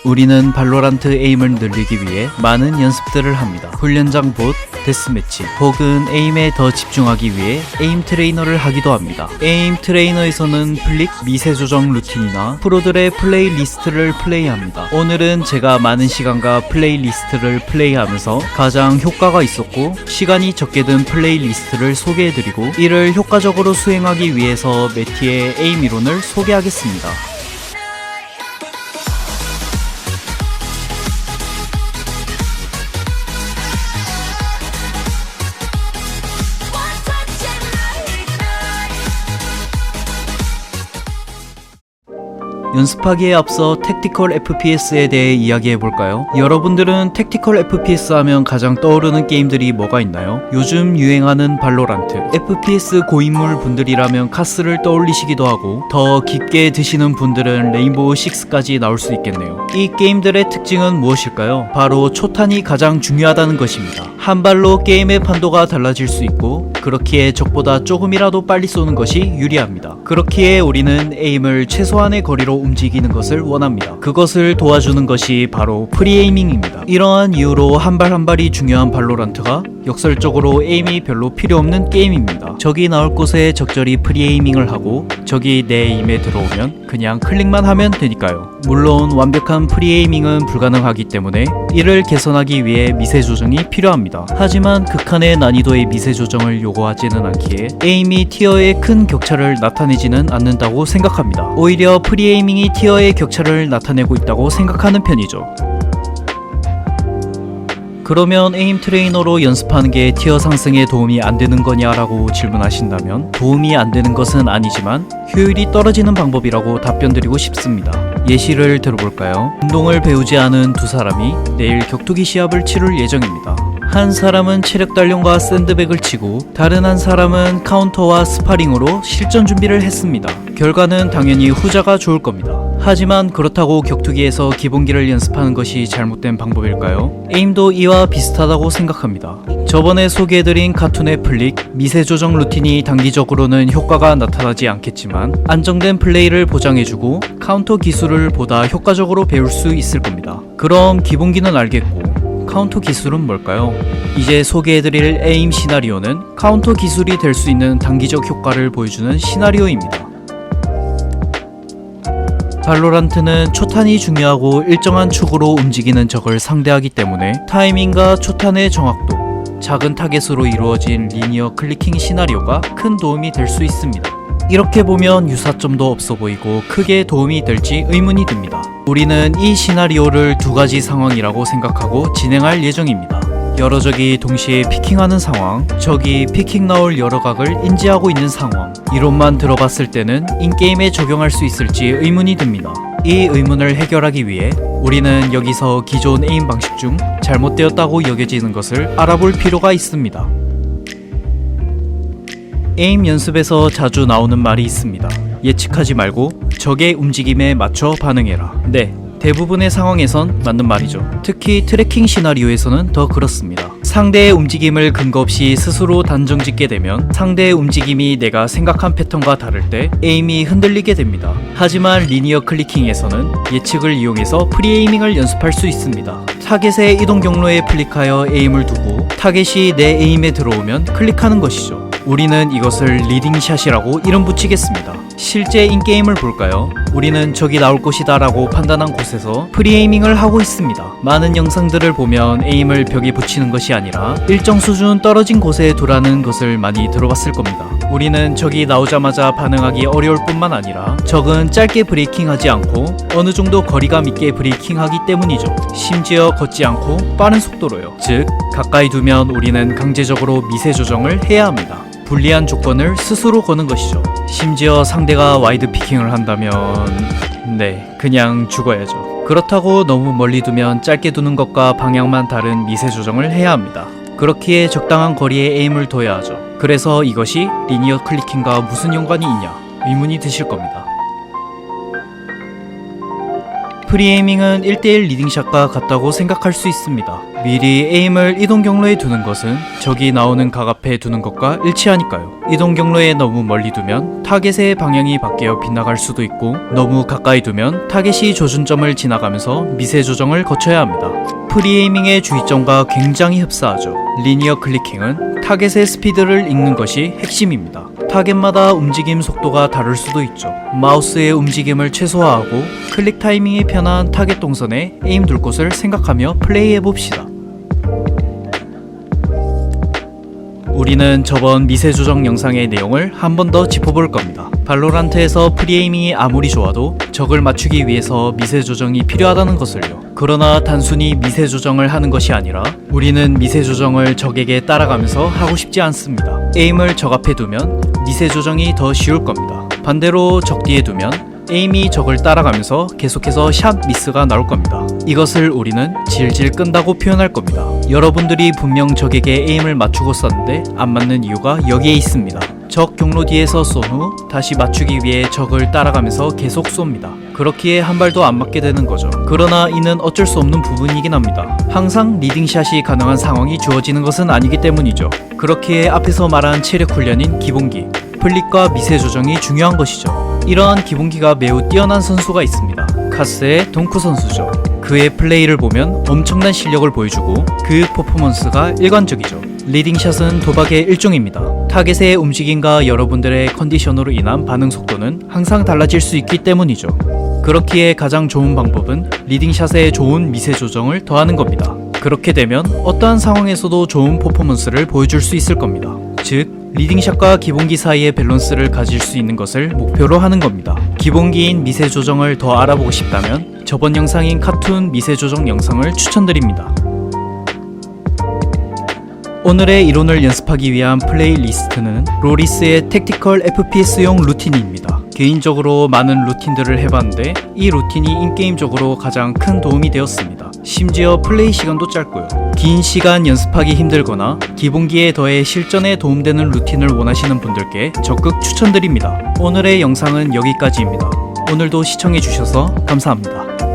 우리는 발로란트 에임을 늘리기 위해 많은 연습들을 합니다. 훈련장 봇, 데스매치 혹은 에임에 더 집중하기 위해 에임 트레이너를 하기도 합니다. 에임 트레이너에서는 플릭, 미세 조정 루틴이나 프로들의 플레이 리스트를 플레이합니다. 오늘은 제가 많은 시간과 플레이 리스트를 플레이하면서 가장 효과가 있었고 시간이 적게 든 플레이 리스트를 소개해드리고 이를 효과적으로 수행하기 위해서 메티의 에임 이론을 소개하겠습니다. 연습하기에 앞서 택티컬 FPS에 대해 이야기해볼까요? 여러분들은 택티컬 FPS 하면 가장 떠오르는 게임들이 뭐가 있나요? 요즘 유행하는 발로란트, FPS 고인물 분들이라면 카스를 떠올리시기도 하고 더 깊게 드시는 분들은 레인보우 6까지 나올 수 있겠네요. 이 게임들의 특징은 무엇일까요? 바로 초탄이 가장 중요하다는 것입니다. 한 발로 게임의 판도가 달라질 수 있고 그렇기에 적보다 조금이라도 빨리 쏘는 것이 유리합니다. 그렇기에 우리는 에임을 최소한의 거리로 움직이는 것을 원합니다. 그것을 도와주는 것이 바로 프리에이밍입니다. 이러한 이유로 한 발 한 발이 중요한 발로란트가 역설적으로 에임이 별로 필요 없는 게임입니다. 적이 나올 곳에 적절히 프리에이밍을 하고 적이 내 에임에 들어오면 그냥 클릭만 하면 되니까요. 물론 완벽한 프리에이밍은 불가능하기 때문에 이를 개선하기 위해 미세 조정이 필요합니다. 하지만 극한의 난이도의 미세 조정을 요구하지는 않기에 에임이 티어의 큰 격차를 나타내지는 않는다고 생각합니다. 오히려 프리에이밍이 티어의 격차를 나타내고 있다고 생각하는 편이죠. 그러면 에임 트레이너로 연습하는 게 티어 상승에 도움이 안 되는 거냐라고 질문하신다면 도움이 안 되는 것은 아니지만 효율이 떨어지는 방법이라고 답변드리고 싶습니다. 예시를 들어볼까요? 운동을 배우지 않은 두 사람이 내일 격투기 시합을 치룰 예정입니다. 한 사람은 체력 단련과 샌드백을 치고 다른 한 사람은 카운터와 스파링으로 실전 준비를 했습니다. 결과는 당연히 후자가 좋을 겁니다. 하지만 그렇다고 격투기에서 기본기를 연습하는 것이 잘못된 방법일까요? 에임도 이와 비슷하다고 생각합니다. 저번에 소개해드린 카툰의 플릭, 미세 조정 루틴이 단기적으로는 효과가 나타나지 않겠지만 안정된 플레이를 보장해주고 카운터 기술을 보다 효과적으로 배울 수 있을 겁니다. 그럼 기본기는 알겠고 카운터 기술은 뭘까요? 이제 소개해드릴 에임 시나리오는 카운터 기술이 될 수 있는 단기적 효과를 보여주는 시나리오입니다. 발로란트는 초탄이 중요하고 일정한 축으로 움직이는 적을 상대하기 때문에 타이밍과 초탄의 정확도, 작은 타겟으로 이루어진 리니어 클리킹 시나리오가 큰 도움이 될 수 있습니다. 이렇게 보면 유사점도 없어 보이고 크게 도움이 될지 의문이 듭니다. 우리는 이 시나리오를 두 가지 상황이라고 생각하고 진행할 예정입니다. 여러 적이 동시에 피킹하는 상황, 적이 피킹 나올 여러 각을 인지하고 있는 상황. 이론만 들어봤을 때는 인게임에 적용할 수 있을지 의문이 듭니다. 이 의문을 해결하기 위해 우리는 여기서 기존 에임 방식 중 잘못되었다고 여겨지는 것을 알아볼 필요가 있습니다. 에임 연습에서 자주 나오는 말이 있습니다. 예측하지 말고 적의 움직임에 맞춰 반응해라. 네, 대부분의 상황에선 맞는 말이죠. 특히 트래킹 시나리오에서는 더 그렇습니다. 상대의 움직임을 근거 없이 스스로 단정짓게 되면 상대의 움직임이 내가 생각한 패턴과 다를 때 에임이 흔들리게 됩니다. 하지만 리니어 클리킹에서는 예측을 이용해서 프리에이밍을 연습할 수 있습니다. 타겟의 이동 경로에 클릭하여 에임을 두고 타겟이 내 에임에 들어오면 클릭하는 것이죠. 우리는 이것을 리딩샷이라고 이름 붙이겠습니다. 실제 인게임을 볼까요? 우리는 적이 나올 것이다 라고 판단한 곳에서 프리에이밍을 하고 있습니다. 많은 영상들을 보면 에임을 벽에 붙이는 것이 아니라 일정 수준 떨어진 곳에 두라는 것을 많이 들어봤을 겁니다. 우리는 적이 나오자마자 반응하기 어려울 뿐만 아니라 적은 짧게 브레이킹하지 않고 어느 정도 거리감 있게 브레이킹하기 때문이죠. 심지어 걷지 않고 빠른 속도로요. 즉 가까이 두면 우리는 강제적으로 미세 조정을 해야 합니다. 불리한 조건을 스스로 거는 것이죠. 심지어 상대가 와이드 피킹을 한다면 그냥 죽어야죠. 그렇다고 너무 멀리 두면 짧게 두는 것과 방향만 다른 미세 조정을 해야 합니다. 그렇기에 적당한 거리에 에임을 둬야 하죠. 그래서 이것이 리니어 클리킹과 무슨 연관이 있냐 의문이 드실 겁니다. 프리에이밍은 1대1 리딩샷과 같다고 생각할 수 있습니다. 미리 에임을 이동 경로에 두는 것은 적이 나오는 각 앞에 두는 것과 일치하니까요. 이동 경로에 너무 멀리 두면 타겟의 방향이 바뀌어 빗나갈 수도 있고, 너무 가까이 두면 타겟이 조준점을 지나가면서 미세 조정을 거쳐야 합니다. 프리에이밍의 주의점과 굉장히 흡사하죠. 리니어 클리킹은 타겟의 스피드를 읽는 것이 핵심입니다. 타겟마다 움직임 속도가 다를 수도 있죠. 마우스의 움직임을 최소화하고 클릭 타이밍이 편한 타겟 동선에 에임 둘 곳을 생각하며 플레이해봅시다. 우리는 저번 미세 조정 영상의 내용을 한 번 더 짚어볼 겁니다. 발로란트에서 프리에이밍이 아무리 좋아도 적을 맞추기 위해서 미세 조정이 필요하다는 것을요. 그러나 단순히 미세 조정을 하는 것이 아니라 우리는 미세 조정을 적에게 따라가면서 하고 싶지 않습니다. 에임을 적 앞에 두면 미세 조정이 더 쉬울 겁니다. 반대로 적 뒤에 두면 에임이 적을 따라가면서 계속해서 샷 미스가 나올 겁니다. 이것을 우리는 질질 끈다고 표현할 겁니다. 여러분들이 분명 적에게 에임을 맞추고 쐈는데 안 맞는 이유가 여기에 있습니다. 적 경로 뒤에서 쏜 후 다시 맞추기 위해 적을 따라가면서 계속 쏩니다. 그렇기에 한 발도 안 맞게 되는 거죠. 그러나 이는 어쩔 수 없는 부분이긴 합니다. 항상 리딩샷이 가능한 상황이 주어지는 것은 아니기 때문이죠. 그렇기에 앞에서 말한 체력 훈련인 기본기, 플릭과 미세 조정이 중요한 것이죠. 이러한 기본기가 매우 뛰어난 선수가 있습니다. 카스의 동쿠 선수죠. 그의 플레이를 보면 엄청난 실력을 보여주고 그 퍼포먼스가 일관적이죠. 리딩샷은 도박의 일종입니다. 타겟의 움직임과 여러분들의 컨디션으로 인한 반응 속도는 항상 달라질 수 있기 때문이죠. 그렇기에 가장 좋은 방법은 리딩샷에 좋은 미세 조정을 더하는 겁니다. 그렇게 되면 어떠한 상황에서도 좋은 퍼포먼스를 보여줄 수 있을 겁니다. 즉, 리딩샷과 기본기 사이의 밸런스를 가질 수 있는 것을 목표로 하는 겁니다. 기본기인 미세 조정을 더 알아보고 싶다면 저번 영상인 카툰 미세 조정 영상을 추천드립니다. 오늘의 이론을 연습하기 위한 플레이리스트는 로리스의 택티컬 FPS용 루틴입니다. 개인적으로 많은 루틴들을 해봤는데 이 루틴이 인게임적으로 가장 큰 도움이 되었습니다. 심지어 플레이 시간도 짧고요. 긴 시간 연습하기 힘들거나 기본기에 더해 실전에 도움되는 루틴을 원하시는 분들께 적극 추천드립니다. 오늘의 영상은 여기까지입니다. 오늘도 시청해주셔서 감사합니다.